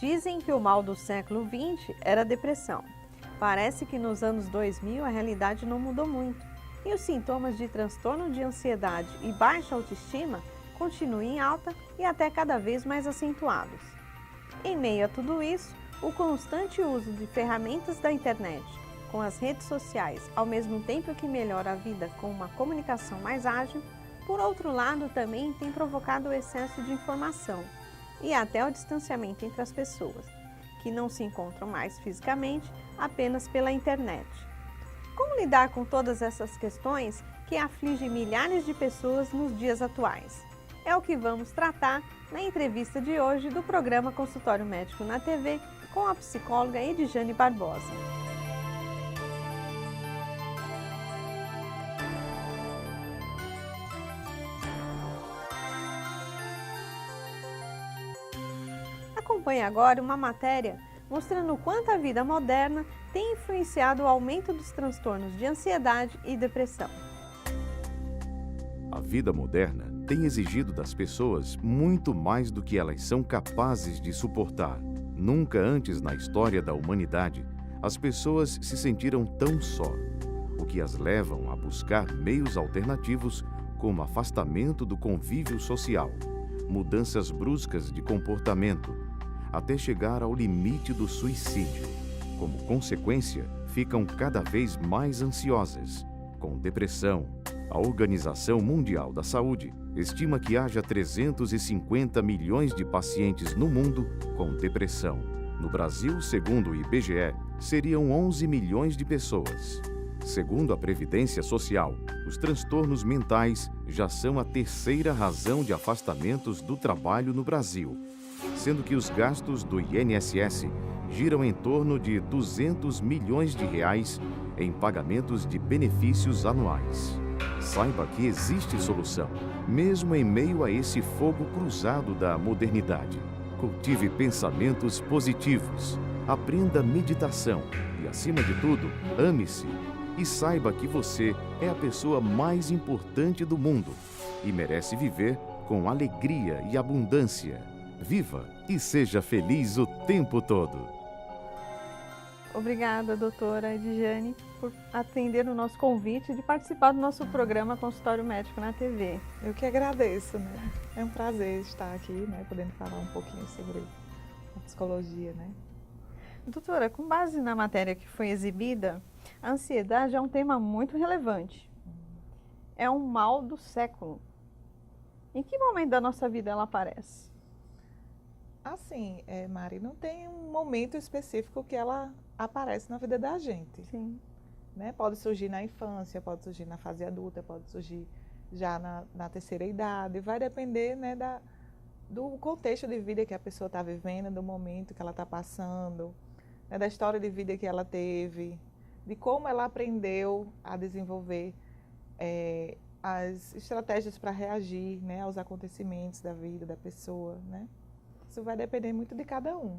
Dizem que o mal do século XX era a depressão. Parece que nos anos 2000 a realidade não mudou muito e os sintomas de transtorno de ansiedade e baixa autoestima continuam em alta e até cada vez mais acentuados. Em meio a tudo isso, o constante uso de ferramentas da internet, com as redes sociais, ao mesmo tempo que melhora a vida com uma comunicação mais ágil, por outro lado também tem provocado o excesso de informação e até o distanciamento entre as pessoas, que não se encontram mais fisicamente apenas pela internet. Como lidar com todas essas questões que afligem milhares de pessoas nos dias atuais? É o que vamos tratar na entrevista de hoje do programa Consultório Médico na TV com a psicóloga Edjane Barbosa. Acompanhe agora uma matéria mostrando o quanto a vida moderna tem influenciado o aumento dos transtornos de ansiedade e depressão. A vida moderna tem exigido das pessoas muito mais do que elas são capazes de suportar. Nunca antes na história da humanidade, as pessoas se sentiram tão só, o que as levam a buscar meios alternativos como afastamento do convívio social, mudanças bruscas de comportamento, até chegar ao limite do suicídio. Como consequência, ficam cada vez mais ansiosas, com depressão. A Organização Mundial da Saúde estima que haja 350 milhões de pacientes no mundo com depressão. No Brasil, segundo o IBGE, seriam 11 milhões de pessoas. Segundo a Previdência Social, os transtornos mentais já são a terceira razão de afastamentos do trabalho no Brasil, sendo que os gastos do INSS giram em torno de 200 milhões de reais em pagamentos de benefícios anuais. Saiba que existe solução, mesmo em meio a esse fogo cruzado da modernidade. Cultive pensamentos positivos, aprenda meditação e, acima de tudo, ame-se. E saiba que você é a pessoa mais importante do mundo e merece viver com alegria e abundância. Viva e seja feliz o tempo todo. Obrigada, doutora Edjane, por atender o nosso convite de participar do nosso programa Consultório Médico na TV. Eu que agradeço, né? É um prazer estar aqui, né? Podendo falar um pouquinho sobre a psicologia, né? Doutora, com base na matéria que foi exibida, a ansiedade é um tema muito relevante. É um mal do século. Em que momento da nossa vida ela aparece? Assim, Mari, não tem um momento específico que ela aparece na vida da gente. Sim. Né? Pode surgir na infância, pode surgir na fase adulta, pode surgir já na terceira idade. Vai depender, né, do contexto de vida que a pessoa está vivendo, do momento que ela está passando, né, da história de vida que ela teve, de como ela aprendeu a desenvolver as estratégias para reagir, né, aos acontecimentos da vida da pessoa, né? Isso vai depender muito de cada um.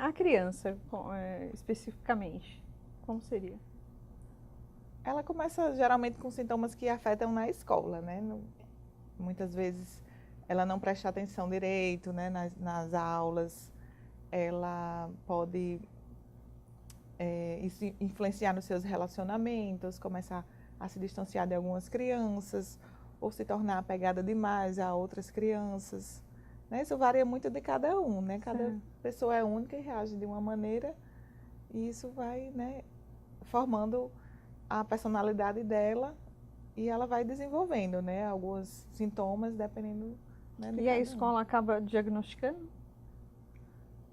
A criança, especificamente, como seria? Ela começa geralmente com sintomas que afetam na escola, né? Muitas vezes ela não presta atenção direito, né, nas aulas, ela pode influenciar nos seus relacionamentos, começar a se distanciar de algumas crianças, ou se tornar apegada demais a outras crianças. Né? Isso varia muito de cada um, né? Cada pessoa é única e reage de uma maneira, e isso vai, né, formando a personalidade dela e ela vai desenvolvendo, né, alguns sintomas dependendo, né, de E a escola acaba diagnosticando?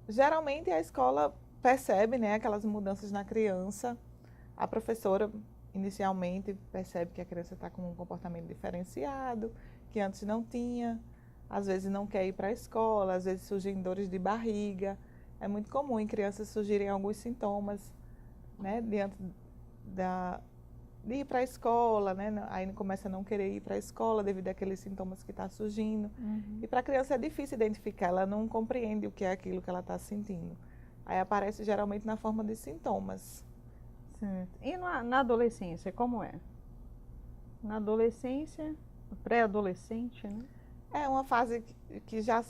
Geralmente a escola percebe, né, aquelas mudanças na criança. A professora inicialmente percebe que a criança está com um comportamento diferenciado, que antes não tinha. Às vezes não quer ir para a escola, às vezes surgem dores de barriga. É muito comum em crianças surgirem alguns sintomas, né, diante de ir para a escola, né? Aí começa a não querer ir para a escola devido àqueles sintomas que estão surgindo. E para a criança é difícil identificar, ela não compreende o que é aquilo que ela está sentindo. Aí aparece geralmente na forma de sintomas. Certo. E na adolescência, como é? Na adolescência, pré-adolescente, né? É uma fase que já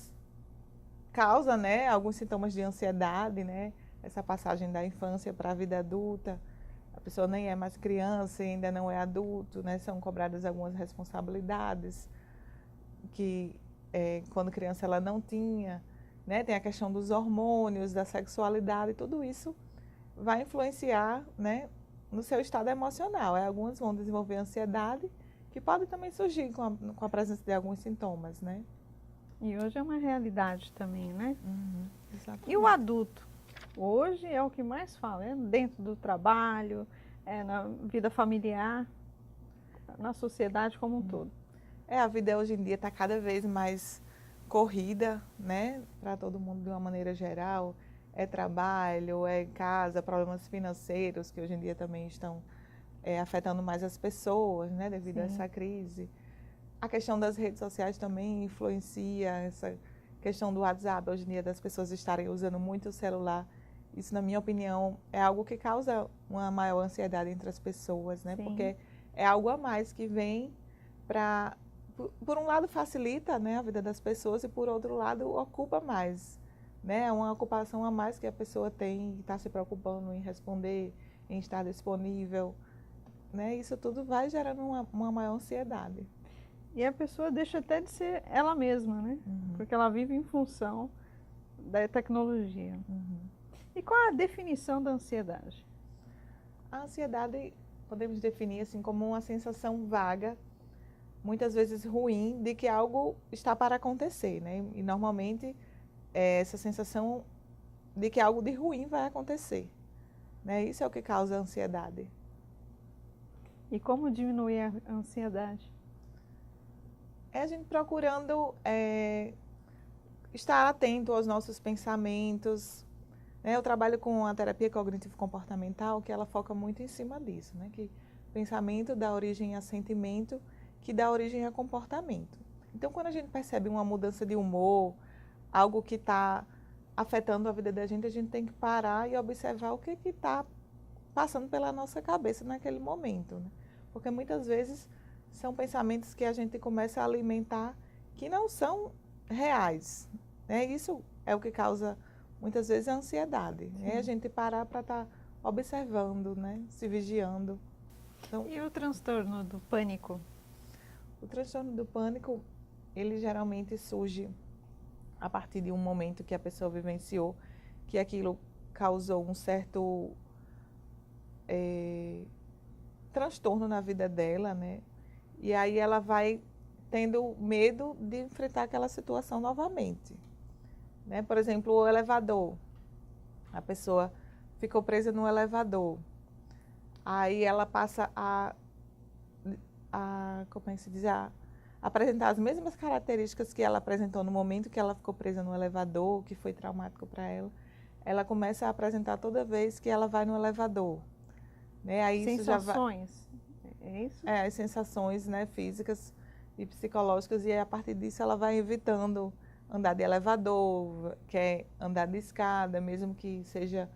causa, né, alguns sintomas de ansiedade, né? Essa passagem da infância para a vida adulta. A pessoa nem é mais criança e ainda não é adulto, né? São cobradas algumas responsabilidades que quando criança ela não tinha, né? Tem a questão dos hormônios, da sexualidade, tudo isso vai influenciar, né, no seu estado emocional. Alguns vão desenvolver ansiedade, que pode também surgir com a presença de alguns sintomas, né? E hoje é uma realidade também, né? Exatamente. E o adulto? Hoje é o que mais fala, é dentro do trabalho, na vida familiar, na sociedade como um todo. A vida hoje em dia está cada vez mais corrida, né, para todo mundo de uma maneira geral. É trabalho, é casa, problemas financeiros que hoje em dia também estão afetando mais as pessoas, né, devido a essa crise. A questão das redes sociais também influencia, essa questão do WhatsApp, hoje em dia das pessoas estarem usando muito o celular. Isso, na minha opinião, é algo que causa uma maior ansiedade entre as pessoas, né? Sim. Porque é algo a mais que vem para, por um lado, facilita, né, a vida das pessoas e, por outro lado, ocupa mais, né? É uma ocupação a mais que a pessoa tem, está se preocupando em responder, em estar disponível, né? Isso tudo vai gerando uma maior ansiedade. E a pessoa deixa até de ser ela mesma, né? Porque ela vive em função da tecnologia. E qual a definição da ansiedade? A ansiedade podemos definir assim como uma sensação vaga, muitas vezes ruim, de que algo está para acontecer, né? E normalmente essa sensação de que algo de ruim vai acontecer, né? Isso é o que causa a ansiedade. E como diminuir a ansiedade? É a gente procurando estar atento aos nossos pensamentos, né? Eu trabalho com a terapia cognitivo-comportamental, que ela foca muito em cima disso, né? Que pensamento dá origem a sentimento, que dá origem a comportamento. Então, quando a gente percebe uma mudança de humor, algo que está afetando a vida da gente, a gente tem que parar e observar o que está passando pela nossa cabeça naquele momento, né? Porque muitas vezes são pensamentos que a gente começa a alimentar que não são reais, né? Isso é o que causa muitas vezes a ansiedade. É a gente parar para estar observando, né? Se vigiando. Então, e o transtorno do pânico? O transtorno do pânico, ele geralmente surge a partir de um momento que a pessoa vivenciou, que aquilo causou um certo transtorno na vida dela, né? E aí ela vai tendo medo de enfrentar aquela situação novamente, né? Por exemplo, o elevador. A pessoa ficou presa no elevador. Aí ela passa como é que se diz? A apresentar as mesmas características que ela apresentou no momento que ela ficou presa no elevador, que foi traumático para ela. Ela começa a apresentar toda vez que ela vai no elevador, né? Aí sensações, isso é isso? As sensações, né, físicas e psicológicas, e aí, a partir disso ela vai evitando andar de elevador, quer andar de escada, mesmo que seja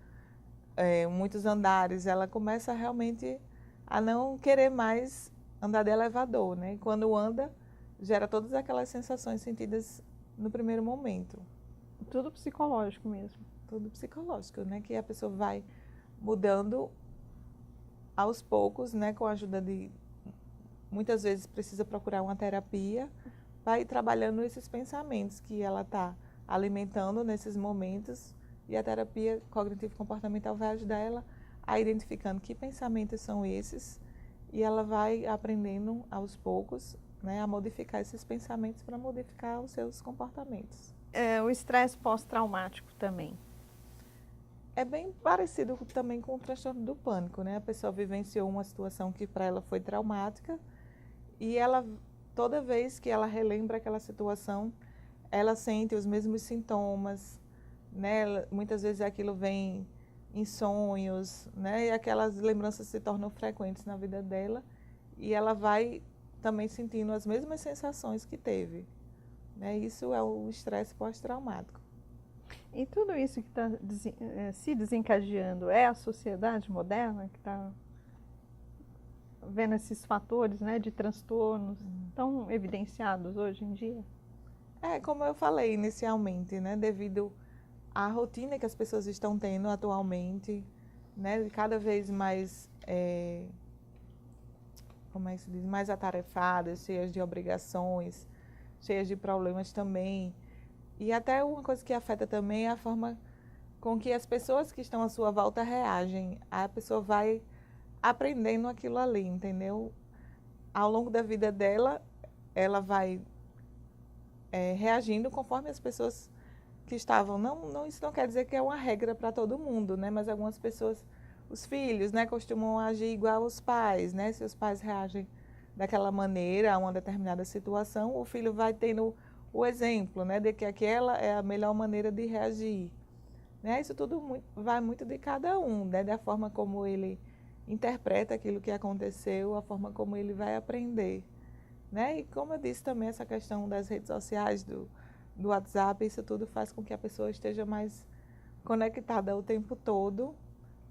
muitos andares, ela começa realmente a não querer mais andar de elevador, né? E quando anda, gera todas aquelas sensações sentidas no primeiro momento. Tudo psicológico mesmo. Tudo psicológico, né? Que a pessoa vai mudando aos poucos, né? Com a ajuda de... Muitas vezes precisa procurar uma terapia, vai trabalhando esses pensamentos que ela está alimentando nesses momentos, e a terapia cognitivo-comportamental vai ajudar ela a identificando que pensamentos são esses, e ela vai aprendendo aos poucos, né, a modificar esses pensamentos para modificar os seus comportamentos. O estresse pós-traumático também. É bem parecido também com o transtorno do pânico, né? A pessoa vivenciou uma situação que para ela foi traumática, e ela, toda vez que ela relembra aquela situação, ela sente os mesmos sintomas, né? Muitas vezes aquilo vem em sonhos, né? E aquelas lembranças se tornam frequentes na vida dela, e ela vai também sentindo as mesmas sensações que teve, né? Isso é o estresse pós-traumático. E tudo isso que está se desencadeando é a sociedade moderna que está vendo esses fatores, né, de transtornos tão evidenciados hoje em dia? Como eu falei inicialmente, né? Devido à rotina que as pessoas estão tendo atualmente, né? Cada vez mais, como é que se diz? Mais atarefadas, cheias de obrigações, cheias de problemas também. E até uma coisa que afeta também é a forma com que as pessoas que estão à sua volta reagem. A pessoa vai aprendendo aquilo ali, entendeu? Ao longo da vida dela, ela vai reagindo conforme as pessoas que estavam. Isso não quer dizer que é uma regra para todo mundo, né? Mas algumas pessoas, os filhos, né, costumam agir igual aos pais, né? Se os pais reagem daquela maneira a uma determinada situação, o filho vai tendo o exemplo, né, de que aquela é a melhor maneira de reagir. Né? Isso tudo vai muito de cada um, né? Da forma como ele interpreta aquilo que aconteceu, a forma como ele vai aprender. Né? E como eu disse também, essa questão das redes sociais, do WhatsApp, isso tudo faz com que a pessoa esteja mais conectada o tempo todo,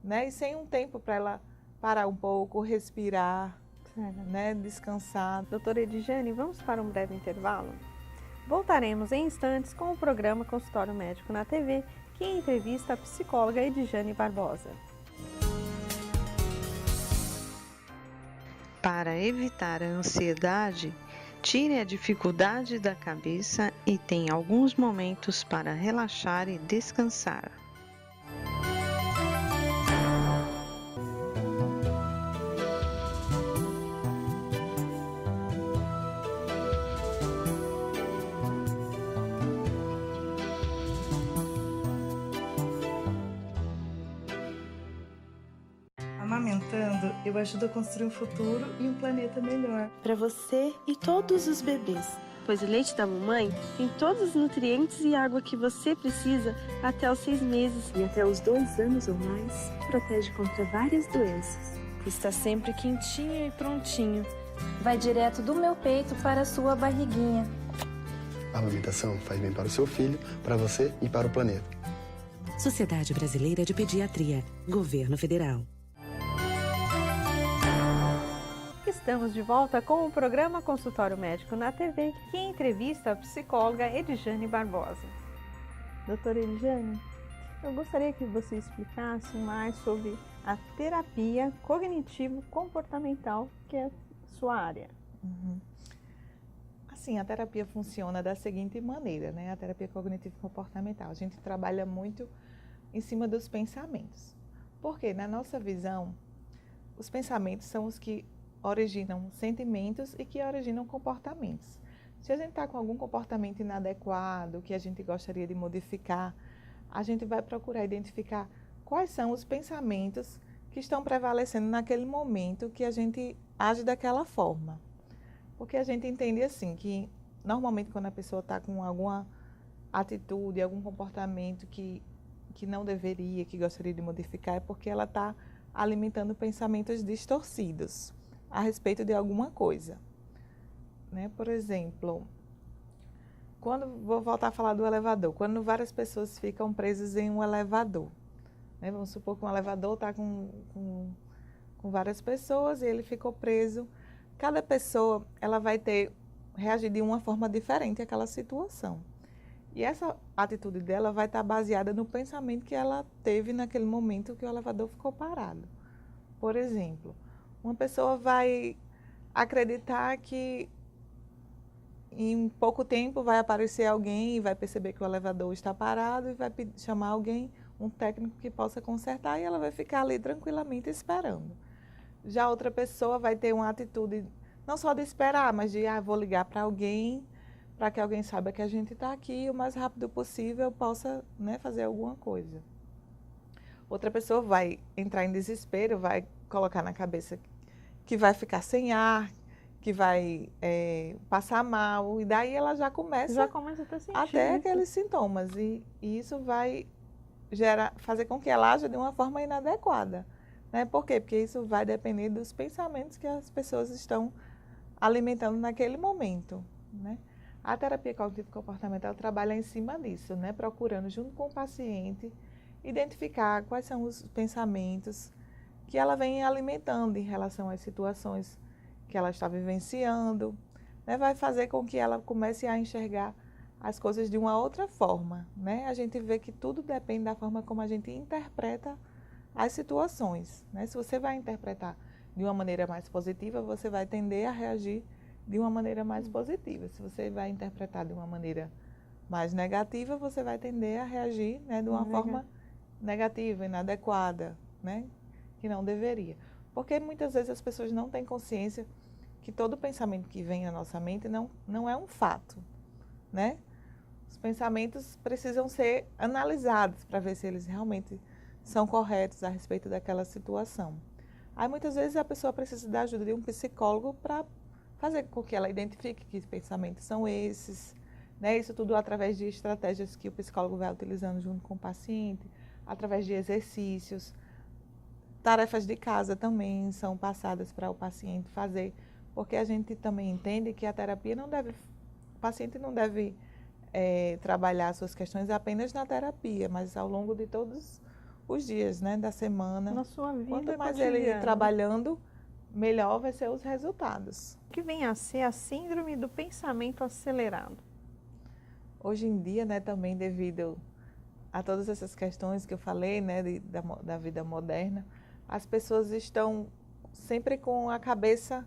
né? E sem um tempo para ela parar um pouco, respirar, né? Descansar. Doutora Edjane, vamos para um breve intervalo? Voltaremos em instantes com o programa Consultório Médico na TV, que entrevista a psicóloga Edjane Barbosa. Para evitar a ansiedade, tire a dificuldade da cabeça e tenha alguns momentos para relaxar e descansar. Amamentando, eu ajudo a construir um futuro e um planeta melhor. Para você e todos os bebês, pois o leite da mamãe tem todos os nutrientes e água que você precisa até os 6 meses. E até os 2 anos ou mais, protege contra várias doenças. Está sempre quentinho e prontinho. Vai direto do meu peito para a sua barriguinha. A amamentação faz bem para o seu filho, para você e para o planeta. Sociedade Brasileira de Pediatria, Governo Federal. Estamos de volta com o programa Consultório Médico na TV, que entrevista a psicóloga Edjane Barbosa. Doutora Edjane, eu gostaria que você explicasse mais sobre a terapia cognitivo-comportamental, que é a sua área. Assim, a terapia funciona da seguinte maneira, né? A terapia cognitivo-comportamental. A gente trabalha muito em cima dos pensamentos. Porque, na nossa visão, os pensamentos são os que originam sentimentos e que originam comportamentos. Se a gente está com algum comportamento inadequado, que a gente gostaria de modificar, a gente vai procurar identificar quais são os pensamentos que estão prevalecendo naquele momento que a gente age daquela forma. Porque a gente entende assim, que normalmente quando a pessoa está com alguma atitude, algum comportamento que não deveria, que gostaria de modificar, é porque ela está alimentando pensamentos distorcidos a respeito de alguma coisa. Né? Por exemplo, vou voltar a falar do elevador, quando várias pessoas ficam presas em um elevador, né? Vamos supor que um elevador está com várias pessoas e ele ficou preso. Cada pessoa ela vai reagir de uma forma diferente àquela situação. E essa atitude dela vai estar baseada no pensamento que ela teve naquele momento que o elevador ficou parado. Por exemplo, uma pessoa vai acreditar que em pouco tempo vai aparecer alguém e vai perceber que o elevador está parado e vai chamar alguém, um técnico que possa consertar, e ela vai ficar ali tranquilamente esperando. Já outra pessoa vai ter uma atitude não só de esperar, mas de vou ligar para alguém, para que alguém saiba que a gente está aqui e o mais rápido possível possa, né, fazer alguma coisa. Outra pessoa vai entrar em desespero, vai colocar na cabeça que vai ficar sem ar, que vai passar mal, e daí ela já começa a sentir até aqueles sintomas, e isso vai fazer com que ela aja de uma forma inadequada. Né? Por quê? Porque isso vai depender dos pensamentos que as pessoas estão alimentando naquele momento. Né? A terapia cognitivo-comportamental trabalha em cima disso, né? Procurando, junto com o paciente, identificar quais são os pensamentos que ela vem alimentando em relação às situações que ela está vivenciando, né? Vai fazer com que ela comece a enxergar as coisas de uma outra forma, né? A gente vê que tudo depende da forma como a gente interpreta as situações, né? Se você vai interpretar de uma maneira mais positiva, você vai tender a reagir de uma maneira mais positiva. Se você vai interpretar de uma maneira mais negativa, você vai tender a reagir, né, de uma forma negativa, inadequada, né? Que não deveria. Porque muitas vezes as pessoas não têm consciência que todo pensamento que vem à nossa mente não é um fato, né? Os pensamentos precisam ser analisados para ver se eles realmente são corretos a respeito daquela situação. Aí muitas vezes a pessoa precisa da ajuda de um psicólogo para fazer com que ela identifique que pensamentos são esses, né? Isso tudo através de estratégias que o psicólogo vai utilizando junto com o paciente, através de exercícios. Tarefas de casa também são passadas para o paciente fazer, porque a gente também entende que a terapia o paciente não deve trabalhar suas questões apenas na terapia, mas ao longo de todos os dias, né, da semana. Na sua vida Quanto mais cotidiana. ele trabalhando, melhor vai ser os resultados. O que vem a ser a síndrome do pensamento acelerado? Hoje em dia, né, também devido a todas essas questões que eu falei, né, da vida moderna, as pessoas estão sempre com a cabeça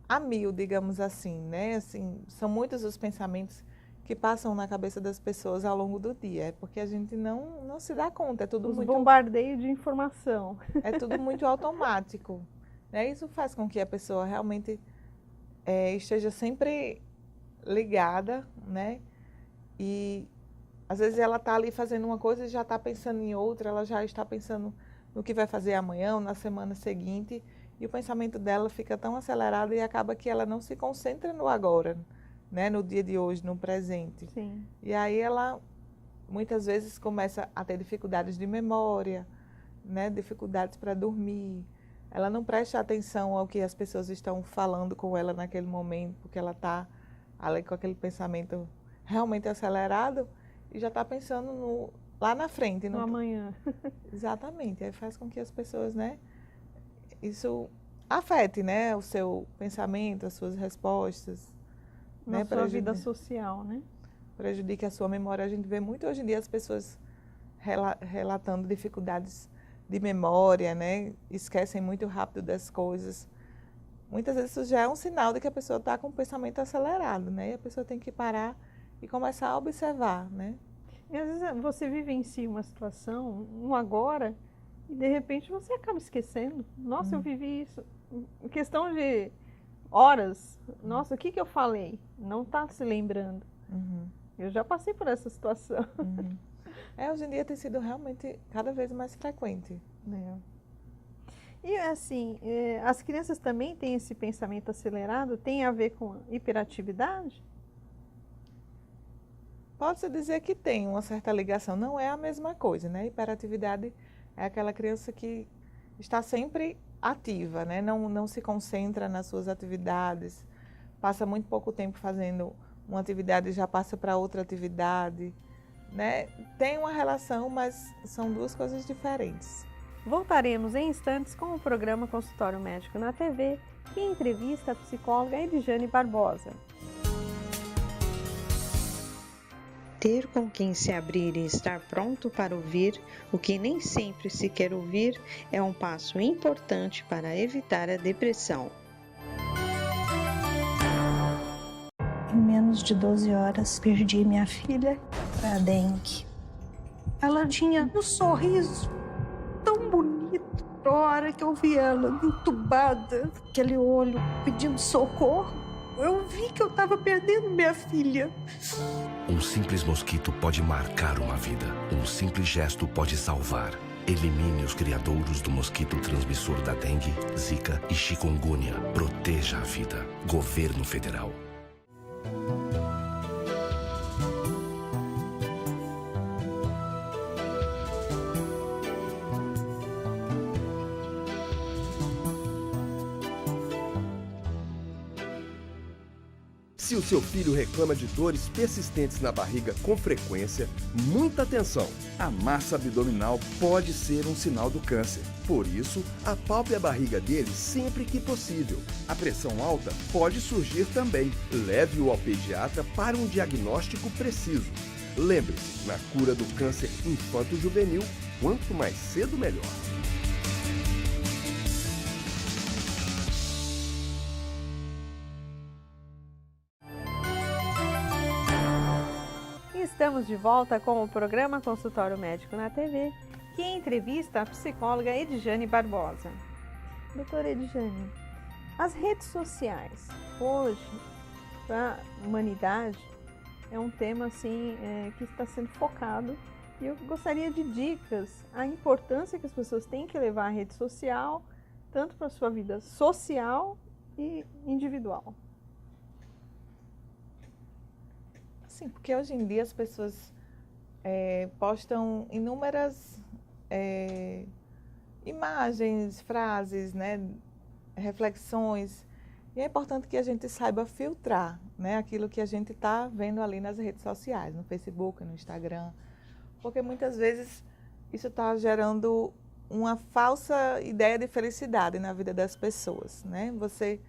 a mil, digamos assim, né? Assim, são muitos os pensamentos que passam na cabeça das pessoas ao longo do dia, é porque a gente não se dá conta, é tudo muito bombardeio de informação. É tudo muito automático, né? Isso faz com que a pessoa realmente esteja sempre ligada, né? E às vezes ela está ali fazendo uma coisa e já está pensando em outra, ela já está pensando no que vai fazer amanhã ou na semana seguinte, e o pensamento dela fica tão acelerado e acaba que ela não se concentra no agora, né? No dia de hoje, no presente. Sim. E aí ela muitas vezes começa a ter dificuldades de memória, né? Dificuldades para dormir. Ela não presta atenção ao que as pessoas estão falando com ela naquele momento, porque ela está ali com aquele pensamento realmente acelerado e já está pensando lá na frente. No amanhã. Exatamente. Aí faz com que as pessoas, né, isso afete, né, o seu pensamento, as suas respostas. Na sua vida social, né? Prejudica a sua memória. A gente vê muito hoje em dia as pessoas relatando dificuldades de memória, né? Esquecem muito rápido das coisas. Muitas vezes isso já é um sinal de que a pessoa está com o pensamento acelerado, né? E a pessoa tem que parar e começar a observar, né? E às vezes você vivencia uma situação, um agora, e de repente você acaba esquecendo. Nossa, eu vivi isso. Em questão de horas. Nossa, o que eu falei? Não está se lembrando. Eu já passei por essa situação. Hoje em dia tem sido realmente cada vez mais frequente. E assim, as crianças também têm esse pensamento acelerado? Tem a ver com hiperatividade? Pode-se dizer que tem uma certa ligação. Não é a mesma coisa, né? Hiperatividade é aquela criança que está sempre ativa, né? Não se concentra nas suas atividades, passa muito pouco tempo fazendo uma atividade e já passa para outra atividade, né? Tem uma relação, mas são duas coisas diferentes. Voltaremos em instantes com o programa Consultório Médico na TV, que entrevista a psicóloga Edjane Barbosa. Ter com quem se abrir e estar pronto para ouvir o que nem sempre se quer ouvir é um passo importante para evitar a depressão. Em menos de 12 horas, perdi minha filha para a dengue. Ela tinha um sorriso tão bonito. A hora que eu vi ela entubada, aquele olho pedindo socorro, eu vi que eu estava perdendo minha filha. Um simples mosquito pode marcar uma vida. Um simples gesto pode salvar. Elimine os criadouros do mosquito transmissor da dengue, zika e chikungunya. Proteja a vida. Governo Federal. Se o seu filho reclama de dores persistentes na barriga com frequência, muita atenção! A massa abdominal pode ser um sinal do câncer. Por isso, apalpe a barriga dele sempre que possível. A pressão alta pode surgir também. Leve-o ao pediatra para um diagnóstico preciso. Lembre-se, na cura do câncer infanto-juvenil, quanto mais cedo, melhor. Estamos de volta com o programa Consultório Médico na TV, que entrevista a psicóloga Edjane Barbosa. Doutora Edjane, as redes sociais, hoje, para a humanidade, é um tema assim, que está sendo focado, e eu gostaria de dicas, a importância que as pessoas têm que levar a rede social, tanto para a sua vida social e individual. Sim, porque hoje em dia as pessoas postam inúmeras imagens, frases, né, reflexões, e é importante que a gente saiba filtrar, né, aquilo que a gente está vendo ali nas redes sociais, no Facebook, no Instagram, porque muitas vezes isso está gerando uma falsa ideia de felicidade na vida das pessoas, né? Você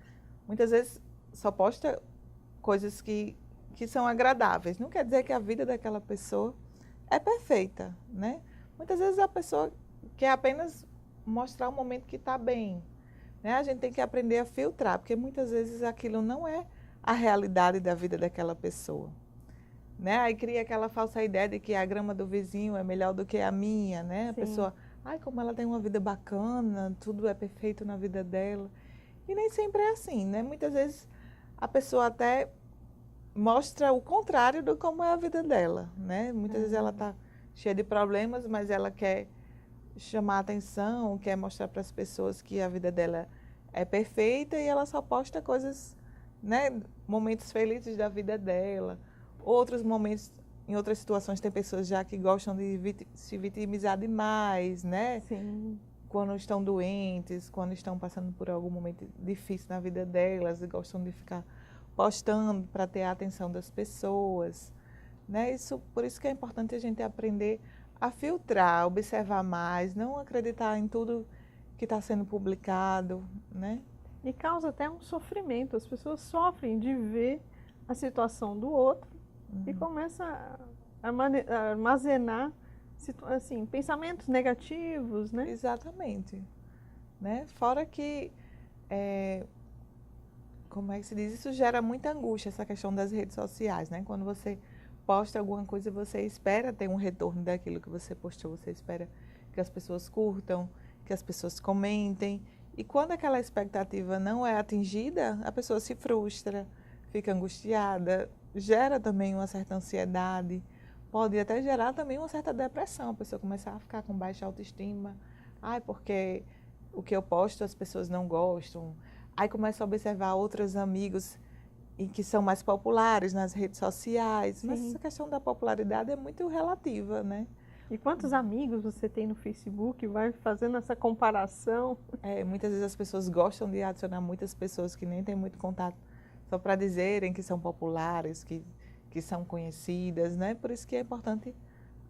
muitas vezes só posta coisas que são agradáveis. Não quer dizer que a vida daquela pessoa é perfeita, né? Muitas vezes a pessoa quer apenas mostrar o momento que está bem, né? A gente tem que aprender a filtrar, porque muitas vezes aquilo não é a realidade da vida daquela pessoa, né? Aí cria aquela falsa ideia de que a grama do vizinho é melhor do que a minha, né? A pessoa, ai, como ela tem uma vida bacana, tudo é perfeito na vida dela. E nem sempre é assim, né? Muitas vezes a pessoa até mostra o contrário do como é a vida dela, né? Muitas vezes ela está cheia de problemas, mas ela quer chamar atenção, quer mostrar para as pessoas que a vida dela é perfeita, e ela só posta coisas, né? Momentos felizes da vida dela. Outros momentos, em outras situações, tem pessoas já que gostam de se vitimizar demais, né? Sim. Quando estão doentes, quando estão passando por algum momento difícil na vida delas, e gostam de ficar postando para ter a atenção das pessoas, né? Por isso que é importante a gente aprender a filtrar, observar mais, não acreditar em tudo que está sendo publicado, né? E causa até um sofrimento. As pessoas sofrem de ver a situação do outro e começa a armazenar assim, pensamentos negativos, né? Exatamente, né? Fora que como é que se diz? Isso gera muita angústia, essa questão das redes sociais, né? Quando você posta alguma coisa, você espera ter um retorno daquilo que você postou, você espera que as pessoas curtam, que as pessoas comentem. E quando aquela expectativa não é atingida, a pessoa se frustra, fica angustiada, gera também uma certa ansiedade, pode até gerar também uma certa depressão, a pessoa começar a ficar com baixa autoestima. Ai, porque o que eu posto as pessoas não gostam. Aí começa a observar outros amigos que são mais populares nas redes sociais. Sim. Mas essa questão da popularidade é muito relativa, né? E quantos amigos você tem no Facebook? Vai fazendo essa comparação. Muitas vezes as pessoas gostam de adicionar muitas pessoas que nem têm muito contato, só para dizerem que são populares, que são conhecidas, né? Por isso que é importante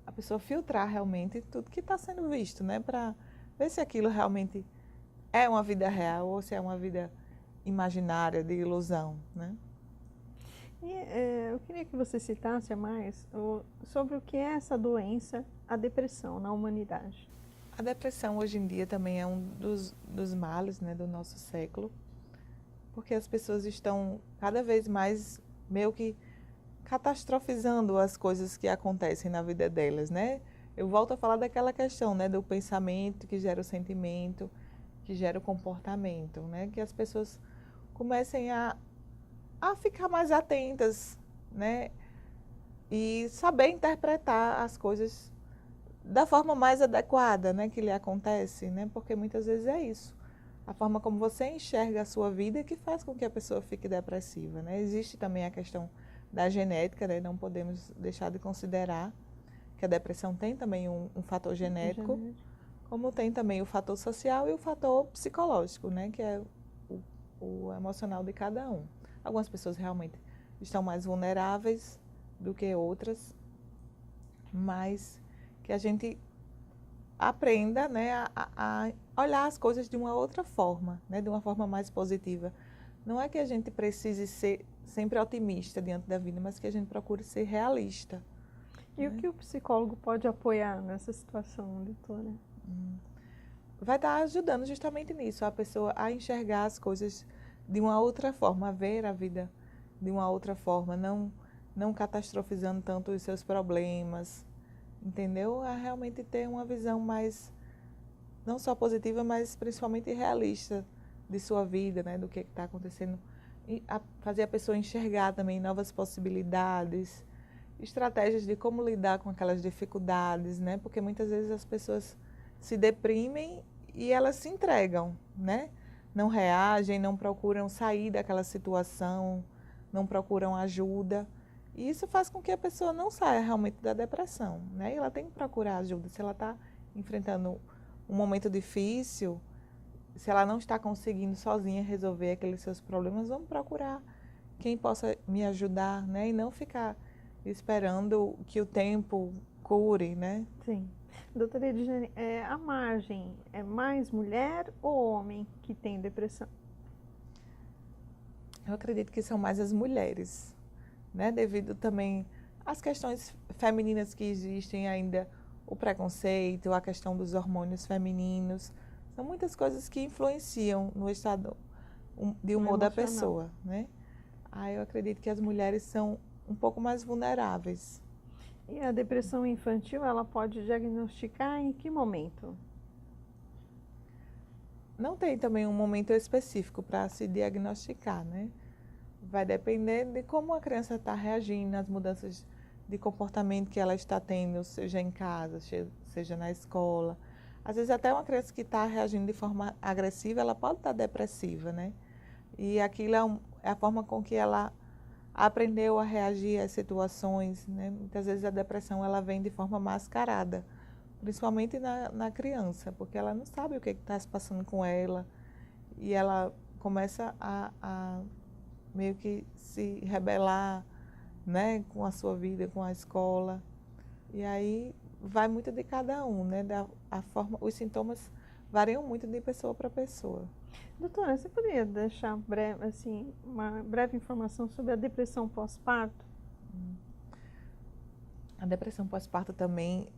a pessoa filtrar realmente tudo que está sendo visto, né? Para ver se aquilo realmente é uma vida real ou se é uma vida imaginária, de ilusão, né? E, eu queria que você citasse mais sobre o que é essa doença, a depressão, na humanidade. A depressão hoje em dia também é um dos males, né, do nosso século, porque as pessoas estão cada vez mais meio que catastrofizando as coisas que acontecem na vida delas, né? Eu volto a falar daquela questão, né, do pensamento que gera o sentimento, que gera o comportamento, né? Que as pessoas comecem a ficar mais atentas, né? E saber interpretar as coisas da forma mais adequada, né, que lhe acontece, né? Porque muitas vezes é isso. A forma como você enxerga a sua vida que faz com que a pessoa fique depressiva, né? Existe também a questão da genética, né? Não podemos deixar de considerar que a depressão tem também um fator genético, como tem também o fator social e o fator psicológico, né? Que é o emocional de cada um. Algumas pessoas realmente estão mais vulneráveis do que outras, mas que a gente aprenda, né, a olhar as coisas de uma outra forma, né, de uma forma mais positiva. Não é que a gente precise ser sempre otimista diante da vida, mas que a gente procure ser realista. E o que o psicólogo pode apoiar nessa situação, doutora? Vai estar ajudando justamente nisso, a pessoa a enxergar as coisas de uma outra forma, a ver a vida de uma outra forma, não catastrofizando tanto os seus problemas, entendeu? A realmente ter uma visão mais, não só positiva, mas principalmente realista de sua vida, né, do que está acontecendo. E fazer a pessoa enxergar também novas possibilidades, estratégias de como lidar com aquelas dificuldades, né? Porque muitas vezes as pessoas se deprimem e elas se entregam, né? Não reagem, não procuram sair daquela situação, não procuram ajuda. E isso faz com que a pessoa não saia realmente da depressão, né? E ela tem que procurar ajuda. Se ela está enfrentando um momento difícil, se ela não está conseguindo sozinha resolver aqueles seus problemas, vamos procurar quem possa me ajudar, né? E não ficar esperando que o tempo cure, né? Sim. Doutora Edjane, a margem é mais mulher ou homem que tem depressão? Eu acredito que são mais as mulheres, né? Devido também às questões femininas que existem ainda, o preconceito, a questão dos hormônios femininos. São muitas coisas que influenciam no estado de humor da pessoa, né? Eu acredito que as mulheres são um pouco mais vulneráveis. E a depressão infantil, ela pode diagnosticar em que momento? Não tem também um momento específico para se diagnosticar, né? Vai depender de como a criança está reagindo, às mudanças de comportamento que ela está tendo, seja em casa, seja na escola. Às vezes até uma criança que está reagindo de forma agressiva, ela pode estar depressiva, né? E aquilo é a forma com que ela aprendeu a reagir às situações, né? Muitas vezes a depressão ela vem de forma mascarada, principalmente na criança, porque ela não sabe o que está se passando com ela e ela começa a meio que se rebelar, né, com a sua vida, com a escola. E aí vai muito de cada um, né? Os sintomas variam muito de pessoa para pessoa. Doutora, você poderia deixar uma breve informação sobre a depressão pós-parto? A depressão pós-parto também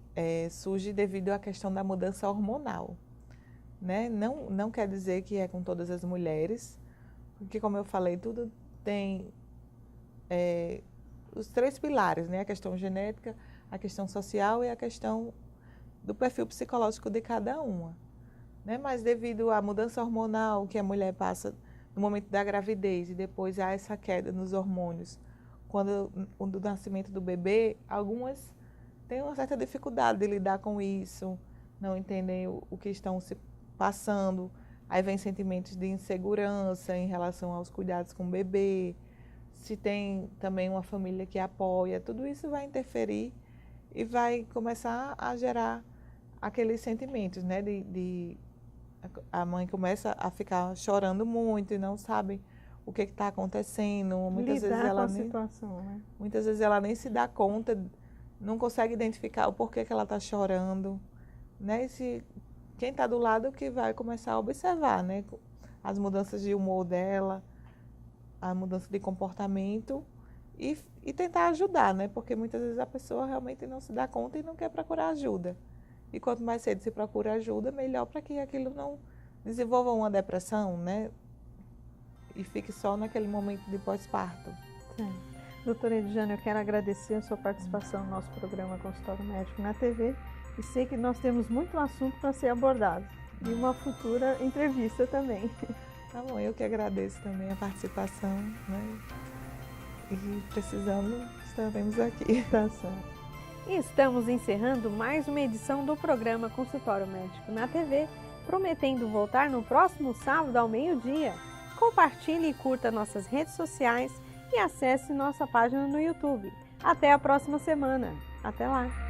surge devido à questão da mudança hormonal, né? Não quer dizer que é com todas as mulheres, porque, como eu falei, tudo tem os 3 pilares, né? A questão genética, a questão social e a questão do perfil psicológico de cada uma. Né? Mas devido à mudança hormonal que a mulher passa no momento da gravidez e depois há essa queda nos hormônios, quando do nascimento do bebê, algumas têm uma certa dificuldade de lidar com isso, não entendem o que estão se passando, aí vem sentimentos de insegurança em relação aos cuidados com o bebê, se tem também uma família que apoia, tudo isso vai interferir e vai começar a gerar aqueles sentimentos, né? A mãe começa a ficar chorando muito e não sabe o que está acontecendo. Muitas vezes ela nem se dá conta, não consegue identificar o porquê que ela está chorando, né? E quem está do lado que vai começar a observar, né? As mudanças de humor dela, a mudança de comportamento e tentar ajudar, né? Porque muitas vezes a pessoa realmente não se dá conta e não quer procurar ajuda. E quanto mais cedo se procura ajuda, melhor para que aquilo não desenvolva uma depressão, né? E fique só naquele momento de pós-parto. Doutora Edjane, eu quero agradecer a sua participação no nosso programa Consultório Médico na TV e sei que nós temos muito assunto para ser abordado e uma futura entrevista também. Tá bom, eu que agradeço também a participação, né? E precisando, estaremos aqui. Tá certo. E estamos encerrando mais uma edição do programa Consultório Médico na TV, prometendo voltar no próximo sábado ao meio-dia. Compartilhe e curta nossas redes sociais e acesse nossa página no YouTube. Até a próxima semana. Até lá!